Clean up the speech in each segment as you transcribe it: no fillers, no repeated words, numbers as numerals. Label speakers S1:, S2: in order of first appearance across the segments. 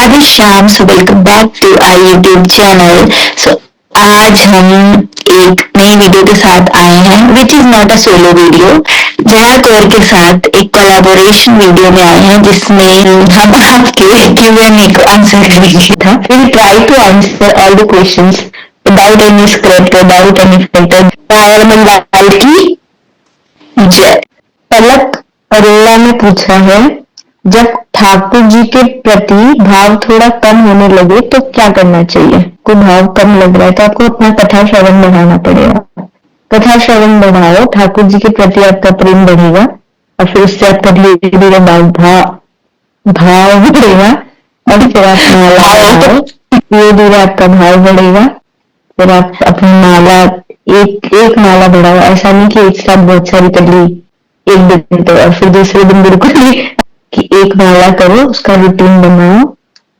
S1: Radhe Shyam. So welcome back to our YouTube channel. So आज हम एक नई वीडियो के साथ आए हैं which is not a solo video. Jaya Kaur के साथ एक कोलैबोरेशन वीडियो में आए हैं जिसमें हम आपके Q&A को आंसर करेंगे था। We try to answer all the questions without any script, without any filter. मंगल की जय। पलक अरोड़ा ने पूछा है, जब ठाकुर जी के प्रति भाव थोड़ा कम होने लगे तो क्या करना चाहिए? कोई भाव कम लग रहा है तो आपको अपना कथा श्रवण बढ़ाना पड़ेगा। कथा श्रवण बढ़ाओ, ठाकुर जी के प्रति आपका प्रेम बढ़ेगा और फिर उससे आपका धीरे धीरे भाव बढ़ेगा और फिर आप माला बढ़ाओ, धीरे धीरे आपका भाव बढ़ेगा। फिर आप अपनी माला एक माला बढ़ाओ। ऐसा नहीं कि एक साथ बहुत सारी कर ली एक दिन तो और फिर दूसरे दिन बिल्कुल कि एक माला करो, उसका रूटीन बनाओ,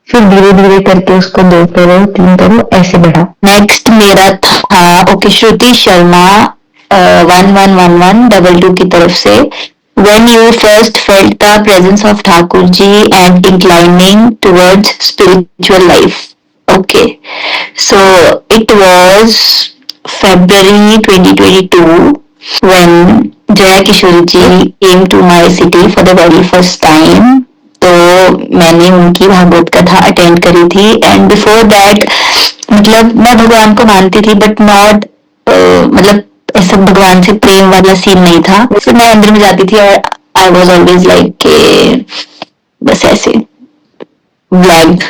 S1: फिर धीरे धीरे करके उसको 2 करो, 3 करो, ऐसे बढ़ाओ। नेक्स्ट मेरा था ओके श्रुति शर्मा 111122 की तरफ से, when you first felt the presence of Thakur ji and inclining towards spiritual life. Okay, so it was February 2022 when Jaya Kishore ji came to my city for the very first time. तो मैंने उनकी भागवत कथा attend करी थी and before that मतलब मैं भगवान को मानती थी बट नॉट मतलब ऐसा भगवान से प्रेम वाला सीन नहीं था। फिर मैं मंदिर में जाती थी और आई वॉज ऑलवेज लाइक के बस ऐसे ब्लैक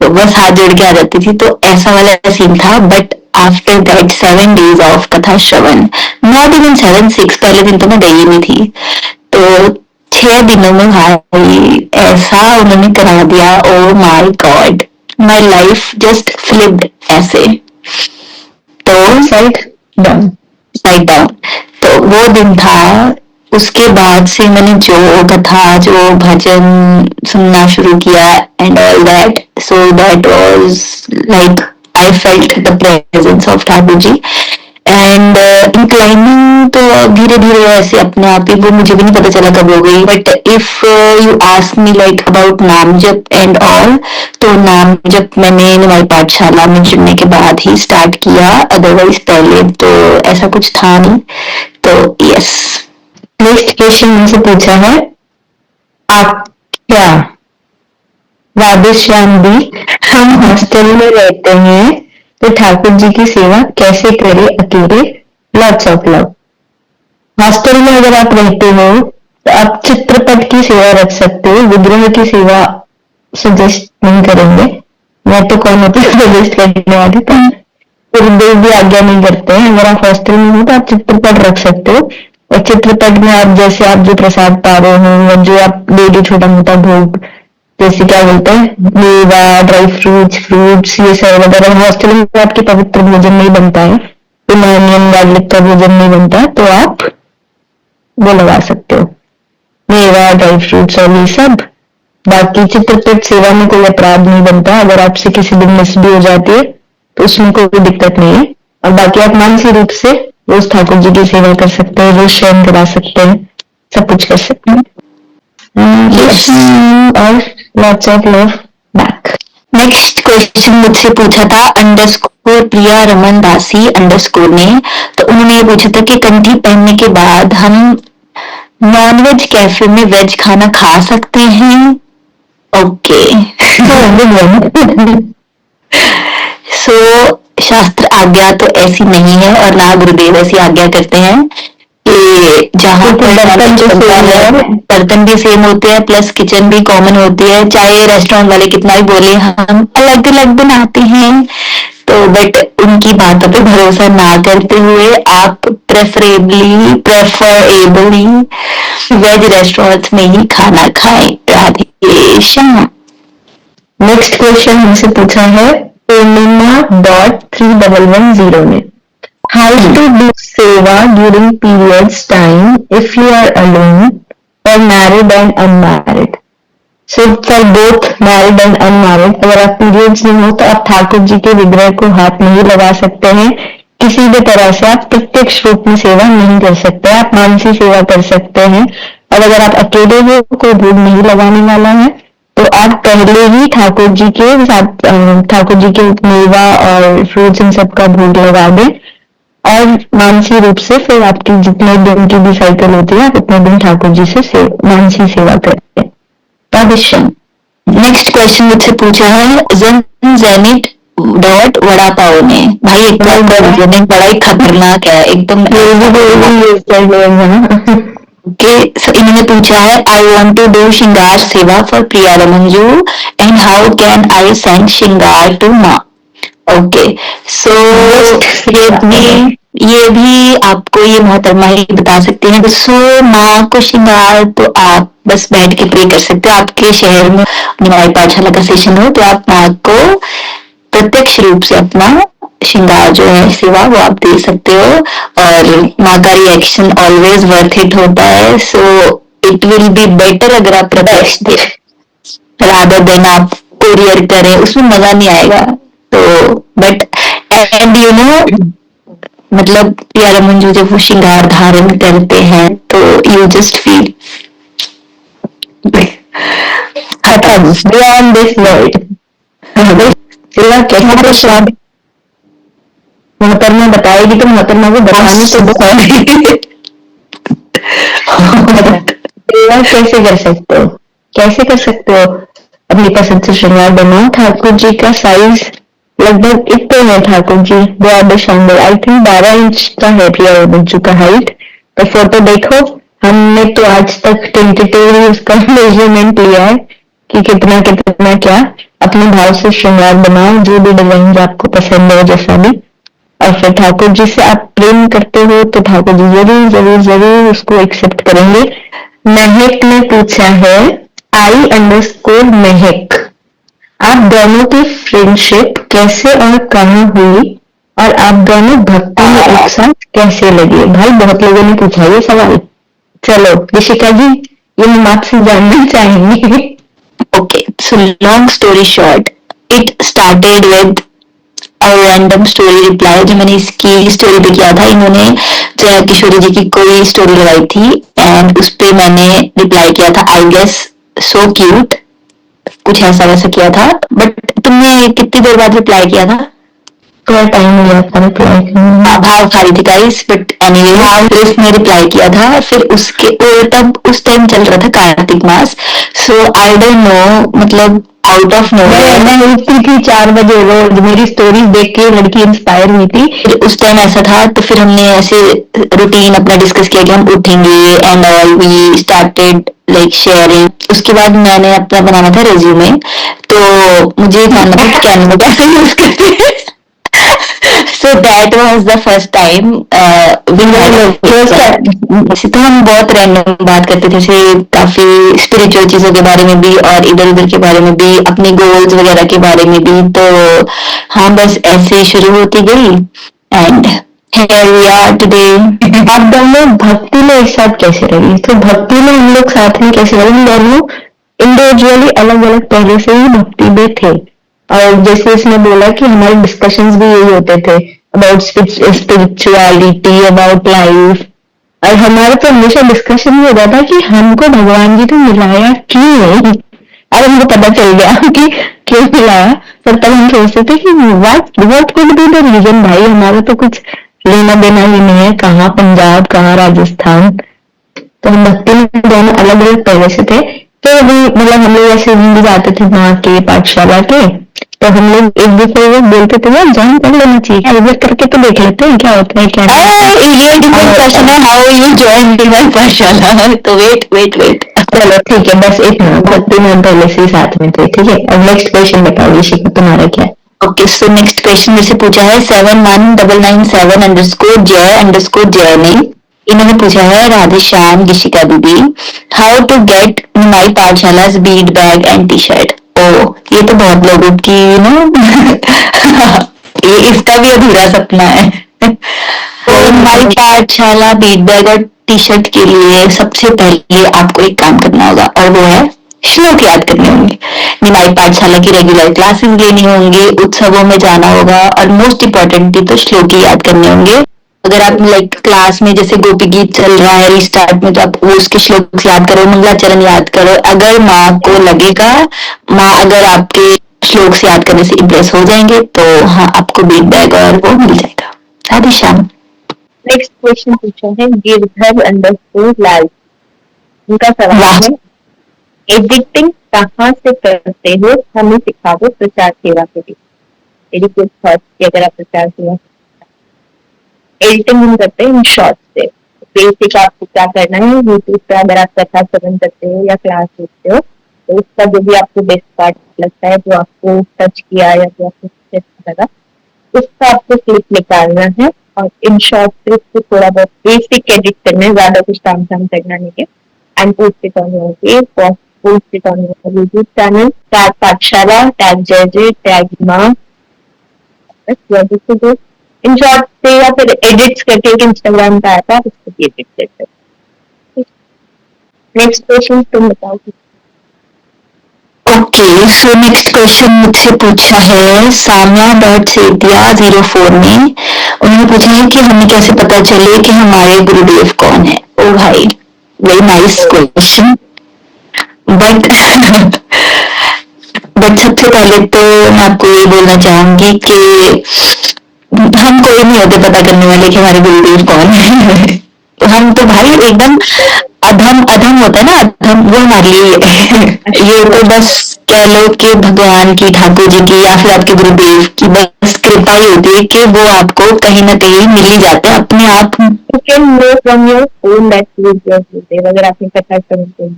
S1: तो बस हाथ जोड़ के आ जाती थी, तो ऐसा वाला सीन था। But after that 7 days of कथा श्रवण, नॉट इवन 7-6, पहले दिन तो मैं गई नहीं थी, तो 6 दिनों में भाई ऐसा उन्होंने करा दिया। Oh my God, my life just flipped ऐसे। तो साइड डाउन तो वो दिन था। उसके बाद से मैंने जो कथा जो भजन सुनना शुरू किया and all that, so that was like I felt the presence of Thakur ji and inclining तो धीरे धीरे ऐसे अपने आप ही, वो मुझे भी नहीं पता चला कब हो गई। But if you ask me like about नाम जप एंड ऑल, तो नाम जप मैंने निमाई पाठशाला में जुड़ने के बाद ही स्टार्ट किया, अदरवाइज पहले तो ऐसा कुछ था नहीं। तो यस, नेक्स्ट क्वेश्चन मुझसे पूछा है, आप क्या राधे श्याम दी, हम हॉस्टल में रहते हैं तो ठाकुर जी की सेवा कैसे करें अकेले? Lots of love. हॉस्टल में अगर आप रहते हो तो आप चित्रपट की सेवा रख सकते हो, विग्रह की सेवा सजेस्ट नहीं करेंगे। मैं तो कौन होती सजेस्ट करने वाली, तो गुरुदेव भी आज्ञा नहीं करते हैं। अगर आप हॉस्टल में हो तो आप चित्रपट रख सकते हो और चित्रपट में आप जैसे आप जो प्रसाद पा रहे हो या जो आप डेली छोटा मोटा भोग जैसे क्या बोलते हैं मेवा, ड्राई फ्रूट्स ये सब वगैरह, हॉस्टल में आपके पवित्र भोजन नहीं बनता है, अनियन गार्लिक का भोजन नहीं बनता, तो आप वो लगा सकते हो मेवा, ड्राई फ्रूट्स और ये सब। बाकी चित्रपट सेवा में कोई अपराध नहीं बनता, अगर आपसे किसी दिन मिस भी हो जाती है तो उसमें कोई दिक्कत नहीं है। और बाकी आप मानसिक रूप से रोज ठाकुर जी की सेवा कर सकते हैं, रोज शयन करा सकते हैं, सब कुछ कर सकते हैं। और lots of love back. Next question मुझसे पूछा था अंडरस्कोर प्रिया रमन दासी अंडरस्कोर ने, तो उन्होंने ये पूछा था कि कंठी पहनने के बाद हम नॉनवेज कैफे में वेज खाना खा सकते हैं? ओके सो शास्त्र आज्ञा तो ऐसी नहीं है और ना गुरुदेव ऐसी आज्ञा करते हैं कि जहाँ पर बर्तन भी सेम होते हैं प्लस किचन भी कॉमन होती है, चाहे रेस्टोरेंट वाले कितना भी बोले हम अलग अलग बनाते हैं। तो बट उनकी बातों पे भरोसा ना करते हुए आप प्रेफरेबली वेज रेस्टोरेंट्स में ही खाना खाएं। राधे श्याम। नेक्स्ट क्वेश्चन हमसे पूछा है Purnima.3110 ने, how to do seva during periods time if you are alone or married and unmarried? So for both married and unmarried, अगर आप periods में हो तो आप ठाकुर जी के विग्रह को हाथ नहीं लगा सकते हैं, किसी भी तरह से आप प्रत्यक्ष रूप में सेवा नहीं कर सकते, आप मानसी सेवा कर सकते हैं। और अगर आप अकेले हो, कोई भोग नहीं लगाने वाला है, तो आप पहले ही ठाकुर जी के साथ ठाकुर जी के मेवा और फ्रूट्स इन सब का भोग लगा दें और मानसी रूप से फिर आपकी जितने दिन की भी साइकिल होती है आप उतने दिन ठाकुर जी से मानसी सेवा करते हैं। भविष्य नेक्स्ट क्वेश्चन मुझसे पूछा है ज़ेनिट डॉट वड़ा पाव ने। भाई एक बार बड़ा ही खतरनाक है एकदम। ओके इन्होंने पूछा है आई वॉन्ट टू डू श्रृंगार सेवा for Priya Ramanju and how can I send श्रृंगार टू माँ। ओके सो ये भी आपको ये मोहतरमा ही बता सकते हैं। सो माँ को श्रृंगार तो आप बस बैठ के प्रे कर सकते हो। आपके शहर में निमाई पाठशाला का सेशन हो तो आप माँ को प्रत्यक्ष रूप से अपना श्रृंगार जो है सेवा वो आप दे सकते हो और माँ का रिएक्शन ऑलवेज वर्थ इट होता है। So it will be better अगर आप प्रत्यक्ष दे रादर देन आप कोरियर करें, उसमें मजा नहीं आएगा। तो बट एंड यू नो मतलब प्रिया रमंजू जब वो श्रृंगार धारण करते हैं तो you just feel beyond this world. मोहतरमा बताएगी तो मोहतरमा को बताने तो बताएगी। कैसे कर सकते हो, कैसे कर सकते हो अपनी पसंद से श्रृंगार बनाओ। ठाकुर जी का साइज लगभग इतना है। Thakur ji border शांडर I think 12 inch का है प्रिया रमंजू का हाइट। तो फोटो देखो, हमने तो आज तक टेंटेटिवली उसका मेजरमेंट लिया है कि कितना कितना क्या। अपने भाव से श्रृंगार बनाओ, जो भी डिजाइन आपको पसंद हो जैसा भी, और फिर ठाकुर जी से आप प्रेम करते हो तो ठाकुर जी जरूर जरूर जरूर उसको एक्सेप्ट करेंगे। महक ने पूछा है I_महक, आप दोनों की फ्रेंडशिप कैसे और कहाँ हुई और आप दोनों भक्ति में एक साथ कैसे लगे। भाई बहुत लोगों ने पूछा ये सवाल। चलो ऋषिका जी ये हम आपसे जानना चाहेंगे। Okay so long story short, it started with random story reply जो मैंने इसकी स्टोरी पे किया था। इन्होंने जया किशोरी जी की कोई स्टोरी लगाई थी एंड उस पे मैंने रिप्लाई किया था आई गेस सो क्यूट, कुछ ऐसा वैसा किया था। बट तुमने कितनी देर बाद रिप्लाई किया था? थोड़ा टाइम लिया था रिप्लाई करने, भाव खाली थी गाइस। बट एनीवे फिर उसने रिप्लाई किया था। फिर उसके तब उस टाइम चल रहा था कार्तिक मास। सो आई डोंट नो मतलब आउट ऑफ नो मैं उठती थी 4 बजे रोज, मेरी स्टोरीज देख के लड़की इंस्पायर हुई थी। फिर उस टाइम ऐसा था तो फिर हमने ऐसे रूटीन अपना डिस्कस किया कि हम उठेंगे and all we started like sharing. उसके बाद मैंने अपना बनाना था रेज्यूमे, तो मुझे जानना था कि कैनवा कैसे यूज करते हैं। So that was the first time तो हम बहुत रैंडम बात करते थे, जैसे काफी स्पिरिचुअल चीजों के बारे में भी और इधर उधर के बारे में भी, अपने गोल्स वगैरह के बारे में भी। तो हाँ बस ऐसे शुरू होती गई and here we are today। आप दोनों भक्ति में एक साथ कैसे रही? तो भक्ति में हम लोग साथ में कैसे रहे? हम दोनों इंडिविजुअली अलग अलग पहले से ही भक्ति में थे और जैसे इसने बोला कि हमारे डिस्कशंस भी यही होते थे अबाउट स्पिरिचुअलिटी, अबाउट लाइफ। और हमारे तो हमेशा डिस्कशन ये होता था कि हमको भगवान जी ने मिलाया क्यों। अब हमको पता चल गया कि क्यों मिलाया, पर तब हम सोचते थे कि what could be the reason. भाई हमारा तो कुछ लेना देना ही नहीं है, कहाँ पंजाब कहाँ राजस्थान। तो हम भक्ति में दोनों अलग अलग पहले से थे। तो मतलब हम लोग ऐसे भी जाते थे माँ के पाठशाला के, तो हम लोग एक दूसरे को बोलते थे यार ज्वाइन कर लेना चाहिए, एक बार करके तो देख लेते हैं क्या होता है क्या नहीं। ये डिफरेंट क्वेश्चन है हाउ यू जॉइन डिवाइन पाठशाला। तो वेट चलो ठीक है बस इतना, भक्ति में पहले से ही साथ में थे। ठीक है अब नेक्स्ट क्वेश्चन बताओ ऋषिका तुम्हारा क्या है? ओके सो नेक्स्ट क्वेश्चन मेरे से पूछा है 71997_जय ने। इन्होंने पूछा है राधे श्याम ऋषिका दीदी how to get my Pathshala bead bag and T shirt. ओ ये तो बहुत लोगों की ये इसका भी अधूरा सपना है। तो माई पाठशाला बीड बैग और टी शर्ट के लिए सबसे पहले आपको एक काम करना होगा और वो है श्लोक याद करने होंगे। निमाई पाठशाला की रेगुलर क्लासेस लेनी होंगी, उत्सवों में जाना होगा और मोस्ट इम्पोर्टेंटली तो श्लोक ही याद करने होंगे। अगर आप लाइक क्लास में जैसे गोपी गीत चल रहा है रिस्टार्ट में, तो आप वो उसके श्लोक याद करो, मंगलाचरण याद करो। अगर माँ को लगेगा, माँ अगर आपके श्लोक से याद करने से इम्प्रेस हो जाएंगे, तो हाँ आपको बीट बैग और वो मिल जाएगा। राधे श्याम।
S2: नेक्स्ट क्वेश्चन पूछा है गिरधर अंडरस्कोर लाल। उनका सवाल है एडिटिंग कहाँ से करते हो, हमें सिखा दो प्रचार सेवा के लिए। मेरी कुछ थॉट्स की अगर आप प्रचार सेवा एडिटिंग हम करते हैं इन शॉर्ट से। बेसिक आपको क्या करना है, यूट्यूब पे अगर आप कथा श्रवण करते हो या क्लास देखते हो, तो उसका जो भी आपको बेस्ट पार्ट लगता है, जो आपको टच किया या जो आपको अच्छा लगा, उसका आपको क्लिप निकालना है और इन शॉर्ट से उसको थोड़ा बहुत बेसिक एडिट करना है, ज्यादा कुछ काम करना नहीं है। And post it on your post it on your YouTube channel, tag पाठशाला, टैग जय, टैग माँ, जो इन शॉर्ट से या फिर एडिट्स करके एक इंस्टाग्राम का आता है, उसको भी एडिट कर सकते। नेक्स्ट क्वेश्चन तुम बताओ।
S1: ओके, सो नेक्स्ट क्वेश्चन मुझसे पूछा है साम्या.सेतिया04 ने। उन्होंने पूछा है कि हमें कैसे पता चले कि हमारे गुरुदेव कौन है। ओ भाई, वेरी नाइस क्वेश्चन। बट सबसे पहले तो मैं आपको ये बोलना चाहूंगी कि हम कोई नहीं होते पता करने वाले कि हमारे गुरुदेव कौन है। हम तो भाई एकदम अधम अधम होता है ना, अधम, वो हमारे लिए ये तो बस कह लो कि भगवान की, ठाकुर जी की या फिर आपके गुरुदेव की बस कृपा ही होती है कि वो आपको कहीं ना कहीं मिल ही जाते हैं अपने आप।
S2: You can know from your own that who is your गुरुदेव। अगर आपने कथा श्रवण करी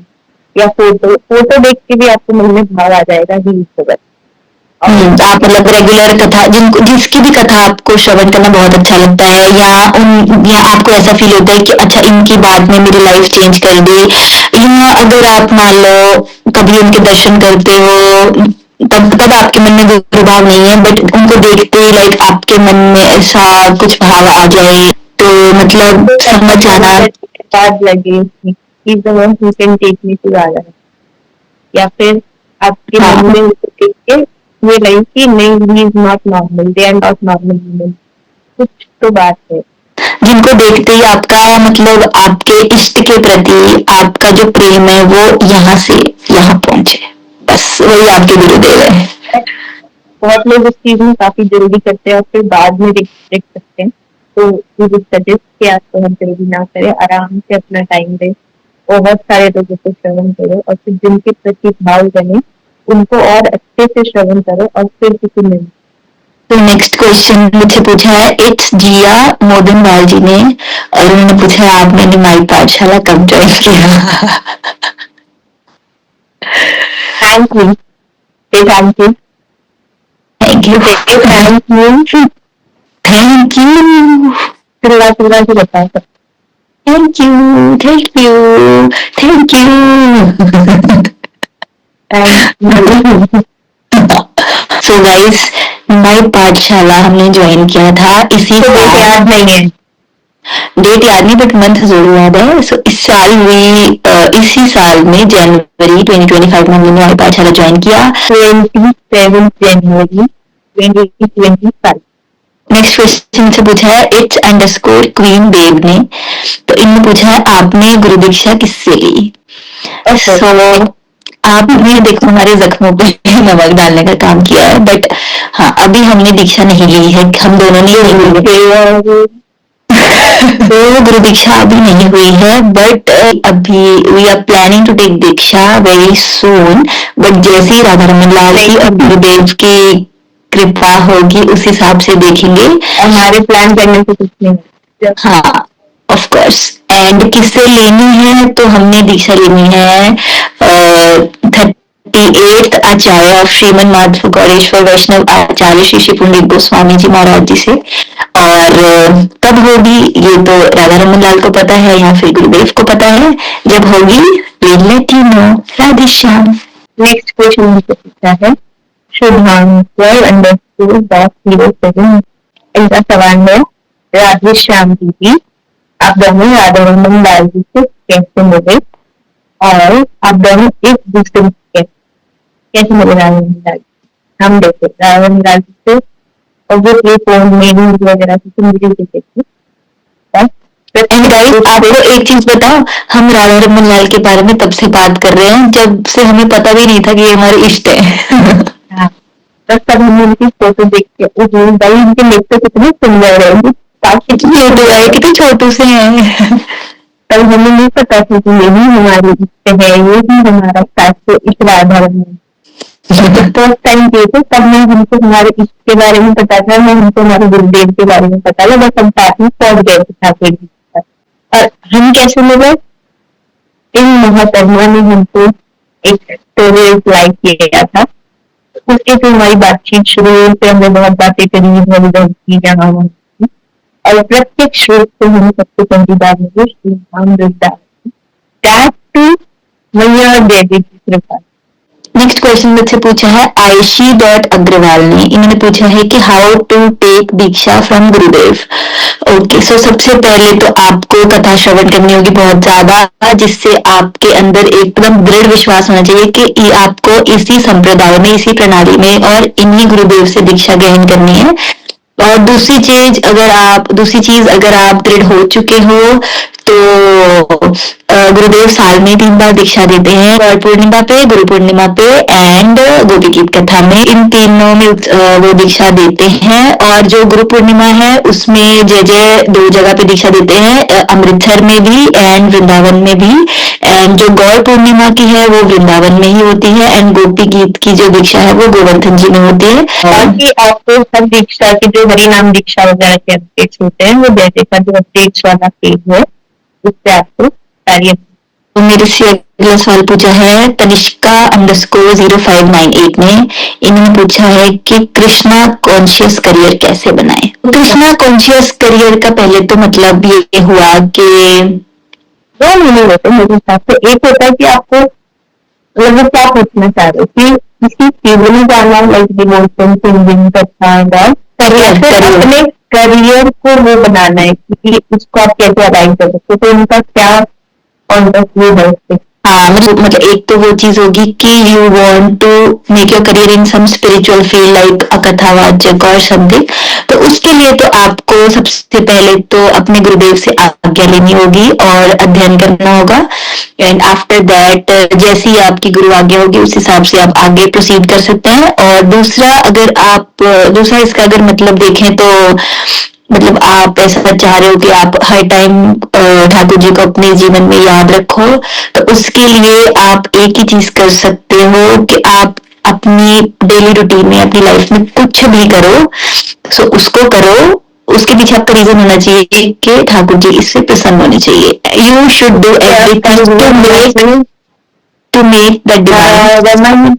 S2: या फोटो देख के भी आपको मन में भाव आ जाएगा ही होगा।
S1: आप मतलब रेगुलर कथा, जिसकी भी कथा आपको श्रवण करना बहुत अच्छा लगता है, या आपको ऐसा फील होता है कि अच्छा इनकी बात ने मेरी लाइफ चेंज कर दी, या अगर आप मान लो कभी उनके दर्शन करते हो, तब आपके मन में कोई भाव नहीं है, बट उनको देखते ही लाइक आपके मन में ऐसा कुछ भाव आ जाए, तो मतलब समझ जाना।
S2: लगे या फिर आपके मन में उनको देख के ये लगे कि नहीं, he is not normal, they are not normal, कुछ तो बात है।
S1: जिनको देखते ही आपका मतलब आपके इष्ट के प्रति आपका जो प्रेम है वो यहाँ से यहाँ पहुंचे, बस वही आपके गुरुदेव है।
S2: बहुत लोग उस चीज में काफी जल्दी करते हैं और फिर बाद में देख सकते हैं, तो वी वुड सजेस्ट कि आपको हम जल्दी ना करें, आराम से अपना टाइम दें, बहुत सारे लोगों को श्रवण करो और फिर जिनके प्रति भाव बने उनको और अच्छे से श्रवण करो और फिर किसी में।
S1: तो नेक्स्ट क्वेश्चन मुझे पूछा है इट्स जिया मोदनवाल जी ने, और उन्होंने पूछा है आपने निमाई पाठशाला कब ज्वाइन किया।
S2: Thank you, thank you,
S1: thank you,
S2: thank you,
S1: thank you,
S2: चिल्ला के बता सकते।
S1: Thank you, thank you, thank you. So guys, Nimai Pathshala हमने ज्वाइन किया था इसी
S2: डेट याद नहीं है,
S1: डेट याद नहीं, बट मंथ जरूर याद है। सो इस साल इसी साल में जनवरी 2025 में हमने निमाई पाठशाला ज्वाइन किया।
S2: 27 जनवरी 2025।
S1: नेक्स्ट क्वेश्चन से पूछा है इट्स अंडरस्कोर क्वीन बेब ने। तो इनने पूछा है आपने गुरु दीक्षा किससे ली। सो आपने देखो हमारे जख्मों पे नमक डालने का काम किया है, बट हाँ अभी हमने दीक्षा नहीं ली है, हम दोनों ने तो गुरु दीक्षा अभी नहीं हुई है, बट अभी we are planning to take diksha very soon. But जैसे ही राधा रमन लाल की और गुरुदेव की कृपा होगी उस हिसाब से देखेंगे।
S2: हमारे प्लान करने से कुछ नहीं।
S1: हाँ ऑफ कोर्स। एंड किससे लेनी है, तो हमने दीक्षा लेनी है 38th आचार्य ऑफ श्रीमन माधव गौरेश्वर वैष्णव आचार्य श्री श्री पुंडलिक गोस्वामी जी महाराज जी से। और कब होगी ये तो राधा रमन लाल को पता है या फिर गुरुदेव को पता है, जब होगी we'll let you know। Radhe Shyam.
S2: Next question मुझसे पूछा है शुभांकर अंडरस्कोर डॉट 07। इनका सवाल है राधे श्याम दीदी, आप दोनों राधा रमन लाल जी से कैसे मिले और आप दोनों एक दूसरे से कैसे मिले। राधा रमन लाल हम देखो राधा रमन लाल जी से ऑब्वियसली फोन में न्यूज वगैरह से मिली थी,
S1: एंड गाइस आपको एक चीज बताओ, हम राधा रमन लाल के बारे में तब से बात कर रहे हैं जब से हमें पता भी नहीं था कि ये हमारे इष्ट है।
S2: हाँ, बस तब हमने उनकी फोटो देख के भाई इनके लेग तो कितने सुंदर है, काफी
S1: कितने छोटे है, कितने छोटू से हैं।
S2: तब हमें नहीं पता था कि ये ही हमारी इष्ट है, ये ही हमारा शास्त्र इस राधा रमन। फर्स्ट टाइम किए थे तब मैं हमको हमारे इष्ट के बारे में पता था, मैं हमको हमारे गुरुदेव के बारे में पता था, बस हम साथ में पहुंच गए थे ठाकुर जी के साथ। और हम कैसे मिले, इन मोहतरमा ने हमको एक स्टोरी लाइक किया था, उसके फिर हमारी बातचीत शुरू हुई, फिर हमने बहुत बातें करी इधर उधर की जहाँ वहाँ की। और प्रत्येक श्लोक से हमें सबसे पहली बार मिली श्री राम वृंदावन मैया देवी की कृपा।
S1: नेक्स्ट क्वेश्चन मुझसे पूछा है आयशी डॉट अग्रवाल ने, इन्होंने पूछा है कि how to take diksha from Gurudev. Okay, so सबसे पहले तो आपको कथा श्रवण करनी होगी बहुत ज्यादा, जिससे आपके अंदर एकदम दृढ़ विश्वास होना चाहिए कि आपको इसी संप्रदाय में, इसी प्रणाली में और इन्हीं गुरुदेव से दीक्षा ग्रहण करनी है। और दूसरी चीज अगर आप दृढ़ हो चुके हो तो गुरुदेव साल में 3 बार दीक्षा देते हैं, गौर पूर्णिमा पे, गुरु पूर्णिमा पे एंड गोपी गीत कथा में, इन तीनों में वो दीक्षा देते हैं। और जो गुरु पूर्णिमा है उसमें जय जय 2 जगह पे दीक्षा देते हैं, अमृतसर में भी एंड वृंदावन में भी। एंड जो गौर पूर्णिमा की है वो वृंदावन में ही होती है एंड गोपी गीत की जो दीक्षा है वो गोवर्धन जी में होती है।
S2: बाकी आपको सब दीक्षा की जो हरि नाम दीक्षा वगैरह के अपडेट्स होते हैं, वो जैसे का जो अपडेट्स वाला पेज है उससे आपको कार्य।
S1: तो मेरे से अगला सवाल पूछा है तनिष्का _0598 ने, इन्होंने पूछा है कि कृष्णा कॉन्शियस करियर कैसे बनाए। कृष्णा कॉन्शियस करियर का पहले तो मतलब ये हुआ कि
S2: 2 मीनिंग होते हैं मेरे हिसाब से। एक होता है कि आपको मतलब क्या पूछना चाह रहे हो कि किसी फील्ड में जाना, लाइक डिवोशन, सिंगिंग, कथा और अपने करियर को वो बनाना है कि उसको आप कैसे अलाइन कर सकते हो, तो उनका क्या पॉइंट ऑफ व्यू है उससे।
S1: हाँ, मतलब एक तो वो चीज होगी कि you want to make your career in some spiritual field like kathavachak और समथिंग, तो उसके लिए तो आपको सबसे पहले तो अपने गुरुदेव से आज्ञा लेनी होगी और अध्ययन करना होगा। एंड आफ्टर दैट जैसी आपकी गुरु आज्ञा होगी उस हिसाब से आप आगे प्रोसीड कर सकते हैं। और दूसरा इसका अगर मतलब देखें तो मतलब आप ऐसा चाह रहे हो कि आप हर टाइम ठाकुर जी को अपने जीवन में याद रखो, तो उसके लिए आप एक ही चीज कर सकते हो कि आप अपनी डेली रूटीन में, अपनी लाइफ में कुछ भी करो, सो उसको करो, उसके पीछे आपका रीजन होना चाहिए कि ठाकुर जी इससे प्रसन्न होने चाहिए। You should do everything to make the divine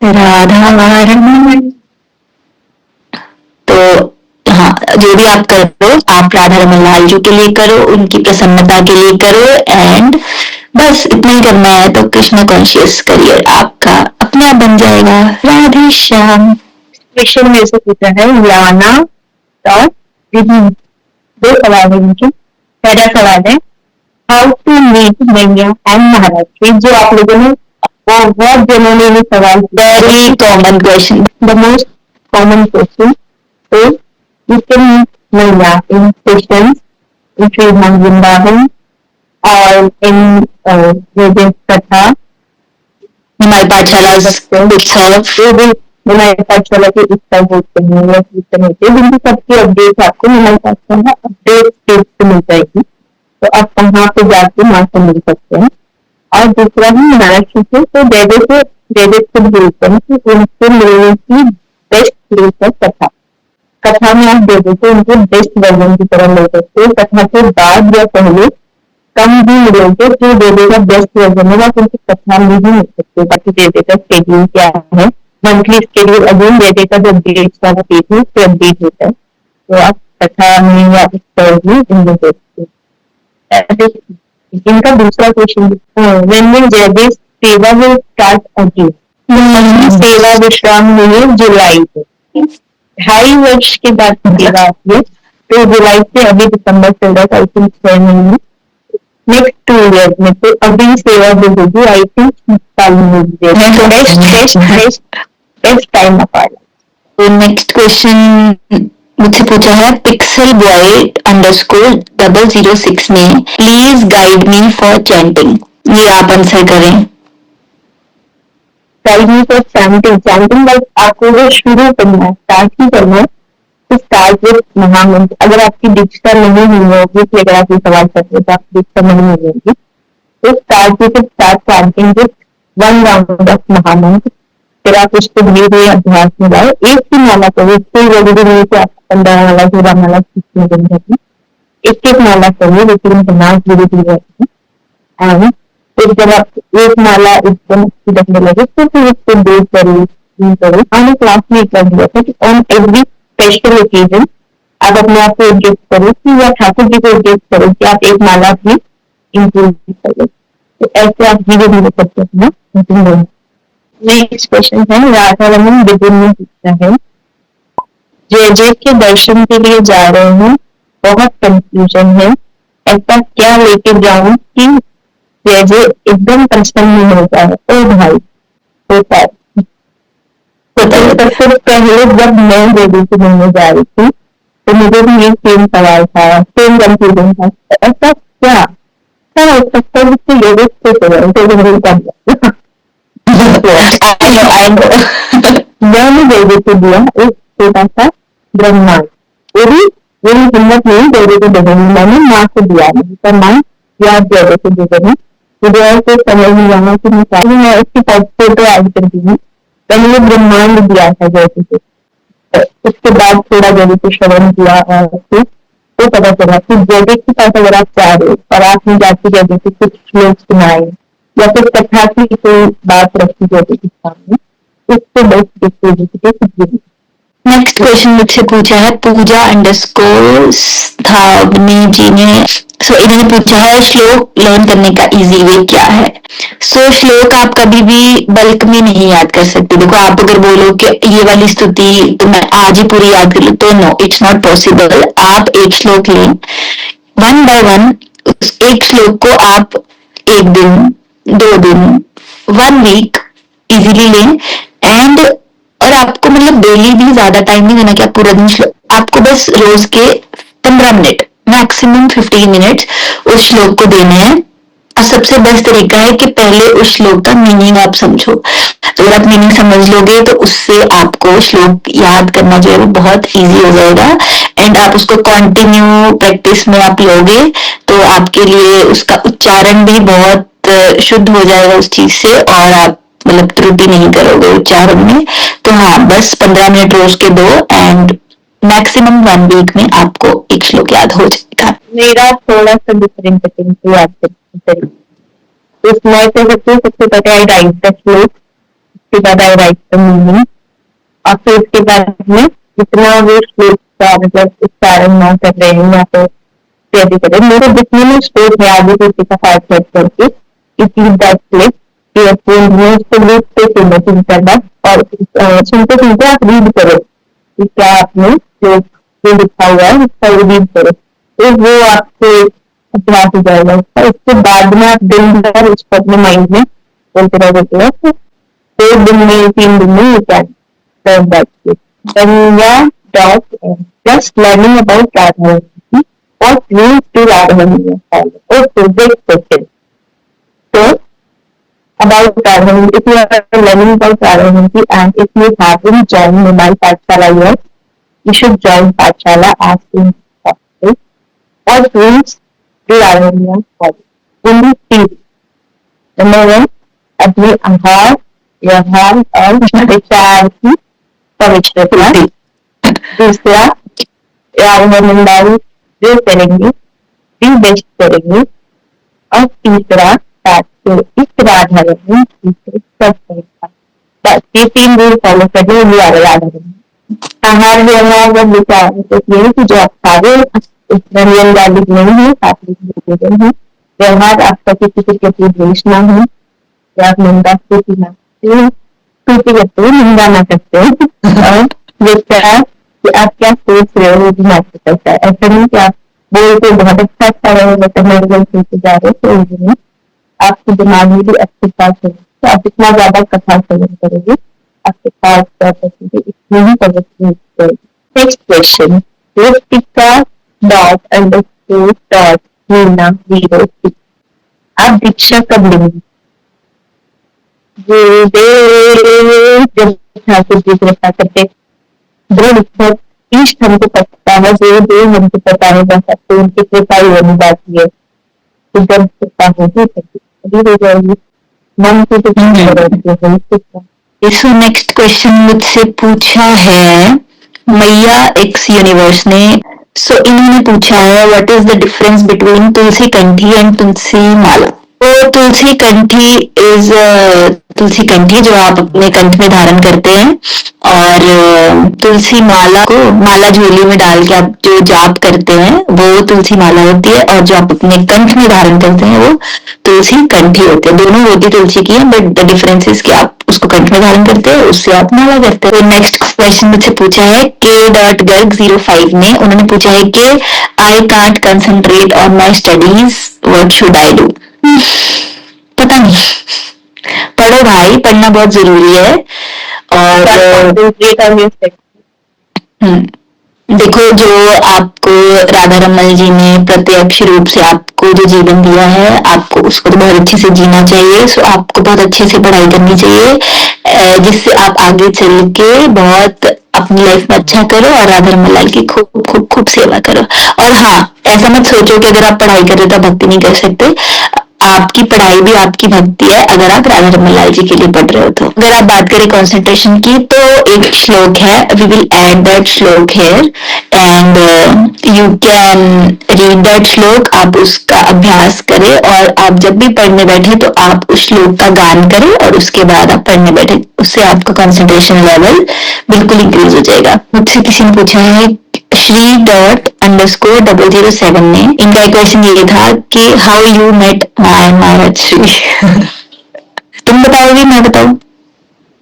S1: Radha Raman. तो हाँ, जो भी आप करो आप राधा रमन लाल जी के लिए करो, उनकी प्रसन्नता के लिए करो एंड बस इतना ही करना है, तो कृष्णा कॉन्शियस करियर आपका अपने आप बन जाएगा। राधे श्याम।
S2: क्वेश्चन मेरे से पूछा है याना और विधि, 2 सवाल है इनके। पहला सवाल है हाउ टू मीट मैया एंड महाराज, ये जो आप लोगों ने बहुत जनों ने सवाल,
S1: very common question,
S2: the most common question. तो you can meet Maya in sessions in Sri Vrindavan or in Vedic Katha,
S1: हमारे पाठशाला उत्सव,
S2: हमारे पाठशाला के उत्सव होते हैं या कीर्तन होते हैं, जिनकी सबकी अपडेट आपको हमारे पाठशाला अपडेट पेज पे मिल जाएगी, तो आप वहाँ पे जाके वहाँ से मिल सकते हैं। और दूसरा ही महाराष्ट्र से, तो जयदेव खुद बोलते हैं कि उनसे मिलने की बेस्ट प्लेस है कथा। कथा में आप दे देते उनको बेस्ट वर्जन की तरह ले सकते हो, कथा के बाद या पहले कम भी मिलोगे, जो दे देगा बेस्ट वर्जन होगा क्योंकि कथा में भी मिल सकते हो। बाकी दे देगा शेड्यूल क्या है, मंथली शेड्यूल अगेन दे देगा, जब डेट्स वाला पेज में फिर अपडेट होता है, तो आप कथा में या उस में इनको दे सकते हो। इनका दूसरा क्वेश्चन, व्हेन विल जयदेव सेवा विल स्टार्ट अगेन। सेवा विश्राम हुई जुलाई में, 2.5 वर्ष के बाद सेवा आती है, तो जुलाई से अभी दिसंबर चल रहा था, आई थिंक 6 महीने, नेक्स्ट 2 ईयर्स में, तो अभी सेवा जो होगी आई थिंक साल में बेस्ट टाइम ऑफ आवर।
S1: तो नेक्स्ट क्वेश्चन मुझसे पूछा है पिक्सल बॉय _006 ने please guide me for chanting. ये आप आंसर करें।
S2: Guide me for chanting. Chanting like आपको वो शुरू करना है, स्टार्ट ही करना है, तो स्टार्ट विद महामंत्र। अगर आपकी दीक्षा नहीं हुई होगी, कि अगर आप ये सवाल करते हो तो आपकी दीक्षा नहीं हुई होगी, तो start chanting with 1 round of महामंत्र। फिर आप उसको धीरे धीरे अभ्यास में लाओ। एक ही माला करो, इससे जरूरी नहीं कि आपको 15 माला 16 माला सीखने दिन होगी। एक एक माला करिए, लेकिन दिमाग धीरे धीरे रखिए। एंड फिर जब आप एक माला एकदम अच्छी लगने लगे, तो फिर उसको 2 करो, 3 करो। मैंने क्लास में एक बार दिया था कि ऑन एवरी स्पेशल ओकेजन आप अपने आप को एक गिफ्ट करो, कि या ठाकुर जी को एक गिफ्ट करो कि आप एक माला अपनी इम्प्रूव करो। तो ऐसे आप धीरे धीरे करके अपना इम्प्रूव होंगे। नेक्स्ट क्वेश्चन है, राधा रमन बिगिन में पूछता है, जय जय के दर्शन के लिए जा रहे हैं, बहुत कंफ्यूजन है, ऐसा क्या लेके जाऊं कि जय जय एकदम प्रसन्न हो जाए। ओ भाई, होता है। तो फिर पहले जब मैं देवी को मिलने जा रही थी, तो मुझे भी ये सेम सवाल था, सेम कंफ्यूजन था, ऐसा क्या हो सकता है जिससे योगिक से मैंने देवी को दिया एक छोटा सा ब्रह्मांड। वो भी मेरी हिम्मत नहीं देवी को देने, मैंने माँ को दिया, तो माँ याद देवी को दे देनी। मुझे ऐसे समझ नहीं आना कि मैं उसकी फोटो ऐड कर दी। मैंने ब्रह्मांड दिया था जैसे को। उसके बाद थोड़ा जैसे को श्रवण किया और फिर तो पता चला कि जैसे के साथ अगर आप जा रहे हो और आपने जाती जैसे से कुछ श्लोक सुनाए या फिर कथा की कोई बात रखी जैसे के सामने, उससे बेस्ट कुछ भी।
S1: नेक्स्ट क्वेश्चन मुझसे पूछा है पूजा _ स्थावनी जी ने। सो इन्होंने पूछा है श्लोक लर्न करने का इजी वे क्या है। सो श्लोक आप कभी भी बल्क में नहीं याद कर सकते। देखो, आप अगर बोलो कि ये वाली स्तुति तो मैं आज ही पूरी याद कर लूं, तो नो, इट्स नॉट पॉसिबल। आप एक श्लोक लें, 1 by 1 उस एक श्लोक को आप 1 दिन, 2 दिन, 1 वीक इजीली लें। एंड और आपको मतलब डेली भी ज्यादा टाइम नहीं देना कि आप पूरा दिन, आपको बस रोज के 15 मिनट, मैक्सिमम 15 मिनट्स उस श्लोक को देने हैं। और सबसे बेस्ट तरीका है कि पहले उस श्लोक का मीनिंग आप समझो। तो अगर आप मीनिंग समझ लोगे तो उससे आपको श्लोक याद करना जो है वो बहुत इजी हो जाएगा। एंड आप उसको कंटिन्यू प्रैक्टिस में आप लोगे तो आपके लिए उसका उच्चारण भी बहुत शुद्ध हो जाएगा उस चीज से, और आप मतलब त्रुटि नहीं करोगे उच्चारण में। तो हाँ, बस 15 मिनट रोज के दो एंड मैक्सिमम 1 वीक में आपको एक श्लोक याद हो जाएगा।
S2: मेरा थोड़ा सा डिफरेंट तरीके याद करते, उसमें क्या करती हूँ, सबसे पहले आई राइट द श्लोक, उसके बाद आई राइट द मीनिंग, और फिर उसके बाद में जितना वो श्लोक का मतलब उच्चारण ना कर रहे हैं या तो कैसे कर रहे, मेरे जितने में श्लोक है आगे पीछे का पार्ट सेट करके it is that click earphone में उसको लूप पे सुनना करना, और सुनते सुनते आप रीड करो कि क्या आपने जो लिखा हुआ है उसका रीड करो, तो वो आपको अभ्यास हो जाएगा उसका। उसके बाद में आप दिन भर उसको अपने माइंड में बोलते रहोगे, तो 2 दिन में 3 दिन में you can learn that. Just learning about Radharani, what rules do Radharani follow? Okay, great question. So, about Radharani, if you are learning about Radharani and if you haven't joined Mobile Pathshala yet, you should join Pathshala as soon as possible. What rules do Radharani follow? Only 3. Number 1, अपने आहार, व्यवहार और विचार की पवित्रता। दूसरा, राधारमण जो करेंगे भी बेस्ट करेंगे। और तीसरा, इस राधारमण तीसरे सब करेगा। बस ये 3 रूल फॉलो करने हुए राधारमण। आहार, व्यवहार और विचार तो ये कि जो आप खा रहे रंजन गार्लिक नहीं है, सात्विक भोजन है। व्यवहार आपका किसी के प्रति द्वेष ना हो, या आप निंदा स्तुति ना करते हो, स्तुति करते हो निंदा ना करते हो। और विचार कि आप क्या सोच रहे हो वो भी मैटर करता है। ऐसा नहीं कि आप बोलते बहुत अच्छा रहे सोचते जा रहे हो, तो आपके दिमाग में भी अच्छी बात होगी, तो आप जितना ज्यादा कथा सेवन करोगे आपके पास इतनी ही प्रगति होगी। Next question, Ritika dot underscore dot Meena 06, आप दीक्षा कब लेंगे? जब ठाकुर जी कृपा करते दृढ़ भक्त इष्ट हमको पता है, जो हमको पता है बस आपको उनकी कृपा ही होनी बाकी है, तो जब कृपा होगी तभी हो जाएगी, मन से तो
S1: इसको नेक्स्ट क्वेश्चन मुझसे पूछा है मैया एक्स यूनिवर्स ने। सो इन्होंने पूछा है what is the difference between tulsi kanthi and तुलसी माला। तो तुलसी कंठी इज तुलसी कंठी जो आप अपने कंठ में धारण करते हैं, और तुलसी माला को माला झोली में डाल के आप जो जाप करते हैं वो तुलसी माला होती है, और जो आप अपने कंठ में धारण करते हैं वो तुलसी कंठी होती है। दोनों होती तुलसी की है, बट द डिफरेंस इज कि आप उसको कंठ में धारण करते हैं, उससे आप माला करते हैं। तो नेक्स्ट क्वेश्चन मुझसे पूछा है K.Garg05 ने। उन्होंने पूछा है कि I can't concentrate on my studies, what should I do. पता नहीं, पढ़ो भाई, पढ़ना बहुत जरूरी है। और देखो, जो आपको राधा रमल जी ने प्रत्यक्ष रूप से आपको जो जीवन दिया है, आपको उसको तो बहुत अच्छे से जीना चाहिए। सो आपको बहुत अच्छे से पढ़ाई करनी चाहिए, जिससे आप आगे चल के बहुत अपनी लाइफ में अच्छा करो और राधा रमल लाल की खूब खूब खूब सेवा करो। और हाँ, ऐसा मत सोचो कि अगर आप पढ़ाई कर रहे हो तो भक्ति नहीं कर सकते। आपकी पढ़ाई भी आपकी भक्ति है, अगर आप राधा रमन लाल जी के लिए पढ़ रहे हो तो। अगर आप बात करें कंसंट्रेशन की, तो एक श्लोक है, we will add that shloka here and you can read that shloka. आप उसका अभ्यास करें, और आप जब भी पढ़ने बैठे तो आप उस श्लोक का गान करें और उसके बाद आप पढ़ने बैठे, उससे आपका कंसंट्रेशन लेवल बिल्कुल इंक्रीज हो जाएगा। मुझसे किसी ने पूछा है Shri._007 ने, इनका क्वेश्चन ये था कि how you met my Maharaj Shri. तुम बताओगी मैं बताऊं?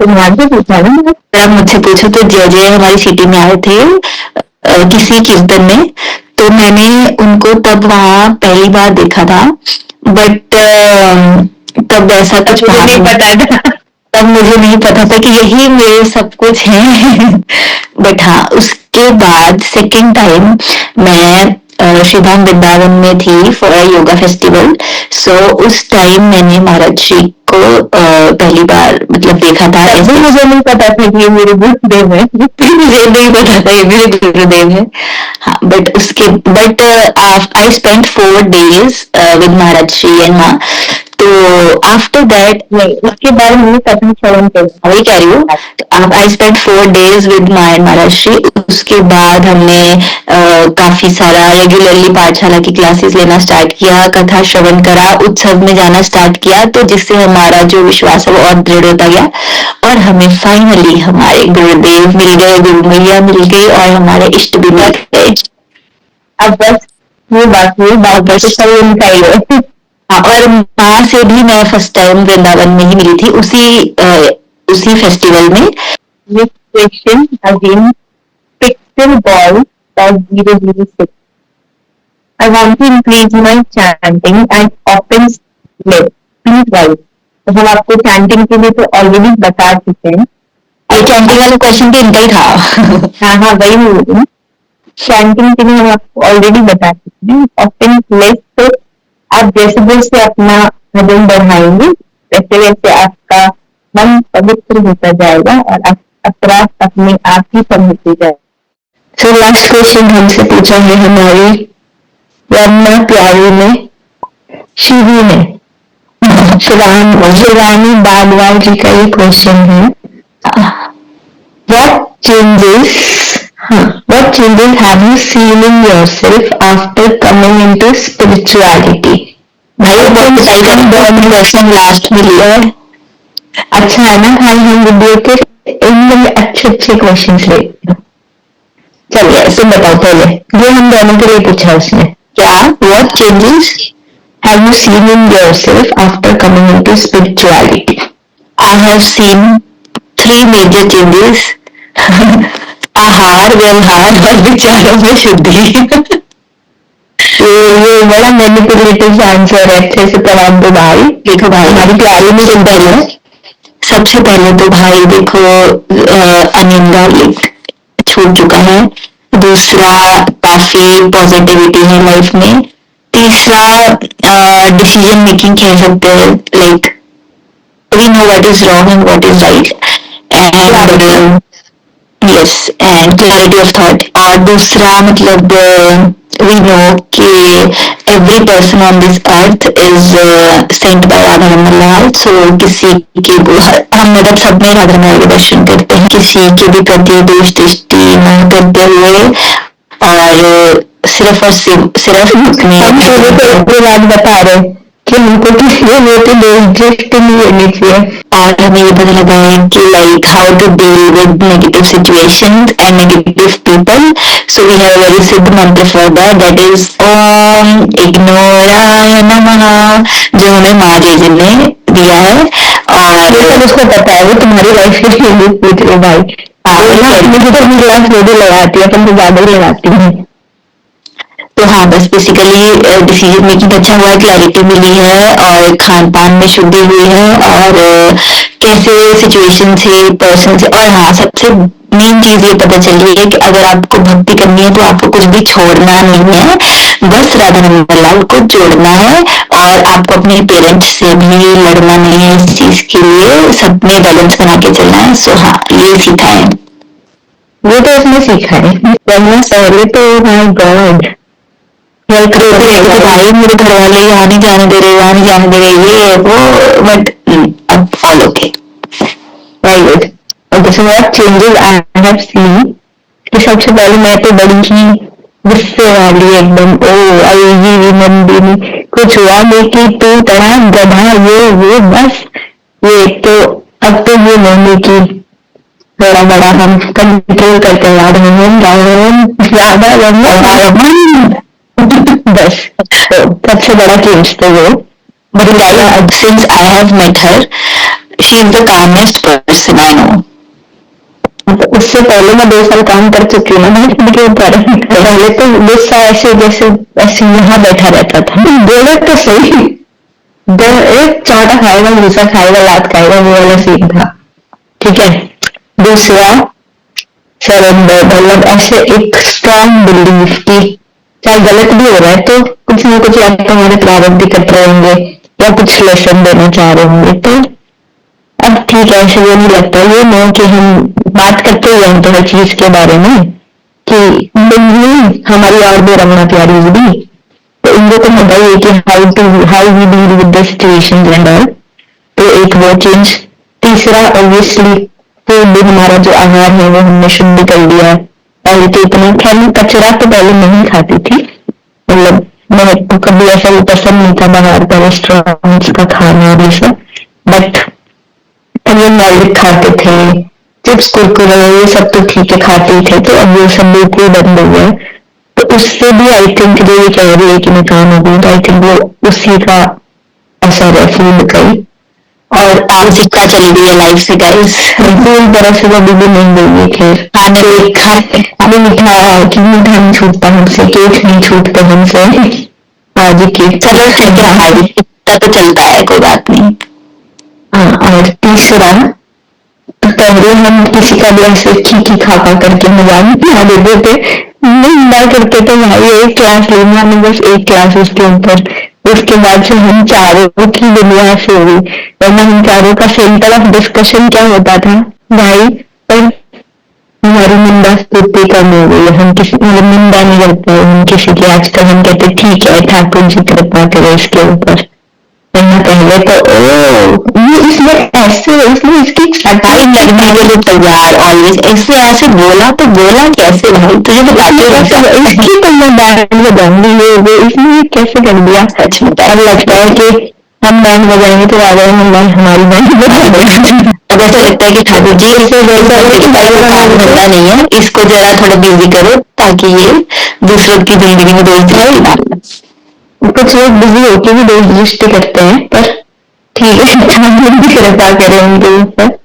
S1: तुम्हारे पूछा ना, आप मुझसे पूछो। तो जय जय हमारी सिटी में आए थे किसी कीर्तन में, तो मैंने उनको तब वहां पहली बार देखा था, बट तब ऐसा कुछ नहीं पता था। तब मुझे नहीं पता था कि यही मेरे सब कुछ है। बट हाँ, उसके बाद सेकेंड टाइम मैं श्रीधाम वृंदावन में थी फॉर योगा फेस्टिवल। सो उस टाइम मैंने महाराज श्री को पहली बार मतलब देखा था। ऐसे मुझे नहीं पता था कि ये मेरे गुरुदेव है। मुझे नहीं पता था ये मेरे गुरुदेव है। हाँ, but I spent 4 days with Maharaj Shri and माँ। तो आफ्टर दैट, नहीं, उसके बाद हमने कथन श्रवण किया, वही कह रही हूँ। I spend 4 days with my Maharaj Shri. उसके बाद हमने काफी सारा रेगुलरली पाठशाला की क्लासेस लेना स्टार्ट किया, कथा श्रवण करा, उत्सव में जाना स्टार्ट किया, तो जिससे हमारा जो विश्वास है वो और दृढ़ होता गया, और हमें फाइनली हमारे गुरुदेव मिल गए, गुरु मैया मिल गई, और हमारे इष्ट भी मिल गए। अब बस ये बात सब उनका ही है। और माँ से भी मैं फर्स्ट टाइम वृंदावन में ही मिली थी, उसी फेस्टिवल में। This question again, pixel ball of 006. I want to increase my chanting and open slip. Please guys. तो हम आपको चैंटिंग के लिए तो ऑलरेडी बता चुके हैं। ये चैंटिंग वाला क्वेश्चन भी इनका ही था। हाँ, वही बोल। चैंटिंग के लिए हम आपको ऑलरेडी बता चुके हैं। ओपन स्लिप, तो आप जैसे जैसे अपना भजन बढ़ाएंगे वैसे वैसे आपका मन पवित्र होता जाएगा और अपराध अपने आप ही कम होते जाएगा। सो लास्ट क्वेश्चन हमसे पूछा है हमारी रमना प्यारी ने, शिवी ने, शिवानी बागवाल जी का ये क्वेश्चन है। What changes have you seen in yourself after coming into spirituality? भाई क्वेश्चन लास्ट में लिया है। अच्छा है ना भाई, हम वीडियो के एकदम अच्छे क्वेश्चन ले। चलिए तुम बताओ पहले, जो हम दोनों के लिए पूछा उसने क्या, what changes have you seen in yourself after coming into spirituality? I have seen 3 major changes. आहार, व्यवहार और विचारों में शुद्धि। ये बड़ा मैनिपुलेटिव आंसर है, अच्छे से जवाब दो भाई। देखो भाई, हमारी प्यारी में चिंता है। सबसे पहले तो भाई देखो, अनिंदा छूट चुका है, दूसरा काफी पॉजिटिविटी है लाइफ में, तीसरा डिसीजन मेकिंग कह सकते हैं, like we know what is wrong and what is right, and yes and clarity of thought. और दूसरा मतलब वी नो कि every person on this earth is sent by Radha Raman Lal, so किसी के हम मतलब सब में राधा रमन के दर्शन करते हैं, किसी के भी प्रति दोष दृष्टि न करते हुए, और सिर्फ और सिर्फ अपने बात बता रहे कि हमको किसी को दोष नहीं करनी चाहिए। और हमें ये पता लगा है कि like how to deal with negative situations and negative people, so we have a very siddh mantra for that is Om इग्नोराय नमः, जो हमें माँ जी ने दिया है। और ये सब उसको पता है, वो तुम्हारी लाइफ के लिए पूछ रहे भाई, मुझे तो अपनी क्लास में भी लगाती है, अपन तो ज्यादा ही लगाती है। तो हाँ, बस बेसिकली डिसीजन मेकिंग अच्छा हुआ है, क्लैरिटी मिली है, और खान पान में शुद्धि हुई है, और कैसे सिचुएशन से, पर्सन से, और हाँ सबसे मेन चीज ये पता चल रही है कि अगर आपको भक्ति करनी है तो आपको कुछ भी छोड़ना नहीं है, बस राधा रमन लाल को जोड़ना है, और आपको अपने पेरेंट्स से भी लड़ना नहीं है इस चीज के लिए, सब में बैलेंस बना के चलना है। सो हाँ, ये सीखा है, वो तो उसने सीखा है, वरना पहले तो माय गॉड भाई मेरे घर वाले यहाँ नहीं जाने दे रहे, यहाँ नहीं जाने दे रहे, ये वो, बट अब ऑल ओके, वेरी गुड। और this what changes I have seen, कि सबसे पहले मैं तो बड़ी ही गुस्से वाली एकदम, ओ आई नंदिनी, कुछ हुआ नहीं कि तू तड़ा गधा, ये बस, ये तो अब तो ये नहीं कि थोड़ा बड़ा हम कंट्रोल करते हैं, याद बस, तो सबसे बड़ा चेंज तो वो, but since I have met her, she is the calmest person I know. उससे पहले मैं 2 साल काम कर चुकी हूँ ना के ऊपर, पहले तो गुस्सा ऐसे जैसे ऐसे यहाँ बैठा रहता था, बोले तो सही, एक चाटा खाएगा, भूसा खाएगा, लात खाएगा, वो वाला सीन था, ठीक है। दूसरा सरेंडर, मतलब ऐसे एक स्ट्रॉन्ग बिलीफ की चाहे गलत भी हो रहा है तो कुछ ना कुछ या तो हमारे प्रारब्ध कट रहे होंगे या कुछ लेसन देना चाह रहे होंगे, तो अब ठीक है, ऐसे वो नहीं लगता, ये नो कि हम बात करते हुए हैं तो हर चीज के बारे में कि हमारी और भी रमना प्यारी भी, तो इनको तो पता ही है कि how we deal with the situations and all, तो एक वो चेंज। तीसरा ऑब्वियसली फूड, हमारा जो आहार है वो हमने शुद्ध कर लिया है, पहले तो इतना खैर कचरा तो पहले नहीं खाती थी, मतलब मैं तो कभी ऐसा भी पसंद नहीं था बाहर का रेस्टोरेंट्स का खाना और ये सब, बट ये नॉलिक खाते थे, चिप्स कुरकुरे ये सब तो ठीक है खाते थे, तो अब वो सब बिल्कुल बंद हो गया, तो उससे भी आई थिंक जो ये कह रही है कि मैं काम हो गई, तो आई थिंक वो उसी का असर है फूड का ही। और आप सिक्का चल रही है लाइफ से गाइस, पूरी तरह से कभी भी नहीं गई है, खैर खाने मीठा कि मीठा नहीं छूटता हमसे, केक नहीं छूटते हमसे, आज केक चलो ठीक है, हमारी इतना तो चलता है, कोई बात नहीं। हाँ, और तीसरा, पहले हम किसी का भी ऐसे खी खा करके मजाक बना देते थे, नहीं ना करते थे भाई, एक क्लास लेना हमें, बस एक क्लास उसके ऊपर, उसके बाद से हम चारों की दुनिया से हुई, वरना हम चारों का सेंटर ऑफ डिस्कशन क्या होता था भाई, पर हमारी निंदा स्तुति कम हो गई, हम किसी मतलब निंदा नहीं करते हम किसी की, आजकल हम कहते ठीक है ठाकुर जी कृपा करो इसके ऊपर, पहले तो ये इसमें ऐसे, इसमें इसकी सटाई लगने के लिए तैयार, ऑलवेज ऐसे ऐसे बोला तो बोला कैसे भाई, तुझे तो इसकी तो मैं बैंड बजाऊंगी, ये इसमें कैसे कर दिया, सच में डर लगता है कि हम बैंड बजाएंगे तो राजा हमारी बैंड बजाएंगे, अब ऐसा लगता है कि ठाकुर जी इसे मिलता नहीं है, इसको जरा थोड़ा बिजी करो ताकि ये दूसरों की जिंदगी में दोस्त है। कुछ लोग बिजी होके भी दोस्त दृष्टि करते हैं, पर ठीक है कृपा करें उनके ऊपर।